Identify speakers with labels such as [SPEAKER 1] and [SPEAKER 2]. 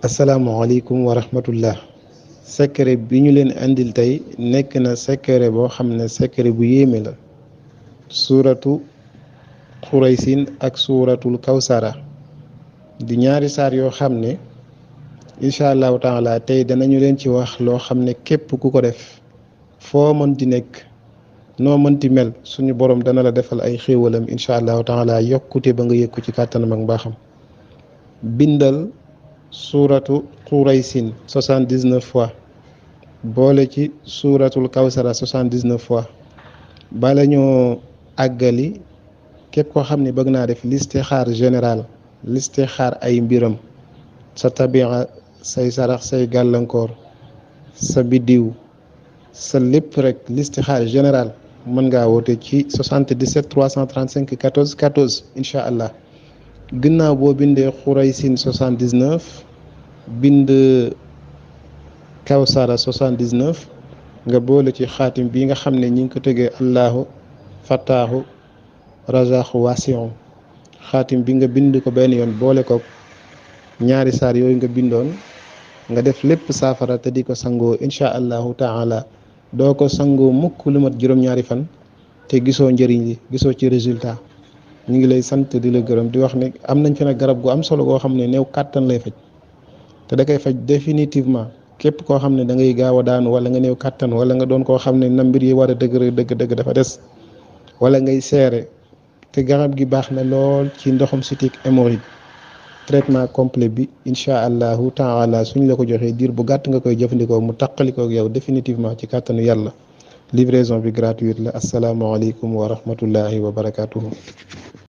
[SPEAKER 1] asalaamualeykum wa rahmatullah. secret bi ñu leen andil tey nekk na secret boo xam ne secret bu yéeme la. suuratu xuraysin ak suuratul kawsara di ñaari saar yoo xam ne incha allahu taala tey danañu leen ci wax loo xam ne képp ku ko def foo mënti nekk noo mënti mel suñu borom dana la defal ay xéewalam incha allahu taala yokkute ba nga yëkku ci kàttanam ak mbaaxam. bindal suuratu xuraysin 79 fois boole ci suuratul kawsara 79 fois bala ñoo àggali képp koo xam ne bëgg naa def listixaar général listixaar ay mbiram sa tabixa say sarax say gàllankoor sa biddiw sa lépp rek listixaar général mën ngaa woote ci 77 335 14 14 incha allah. ginnaaw boo bindee xuraysin 79 bind kawsara 79 nga boole ci xaatim bi nga xam ne ñi ngi ko tegee allahu fattaahu razaqu wasiun xaatim bi nga bind ko benn yoon boole ko ñaari saar yooyu nga bindoon nga def lépp saafara te di ko sangoo incha allahu taala doo ko sangoo mukk lu mat juróom-ñaari fan te gisoo njëriñ li gisoo ci résultat. ñu ngi lay sant di la gërëm di wax ne am nañ fi nag garab gu am solo goo xam ne néew kàttan lay faj te da koy faj définitivement képp koo xam ne da ngay gaaw a daanu wala nga néew kàttan wala nga doon koo xam ne na mbir yi war a dëgg dafa des wala ngay seere te garab gi baax na lool ci ndoxum sitik hémorroïde traitement complet bi incha allahu taala suñ la ko joxee diir bu gàtt nga koy jëfandikoo mu taqalikoo ak yow définitivement ci kàttanu yàlla. livraison bi gratuite la asalaamaaleykum wa rahmatullahi wa barakatuhu.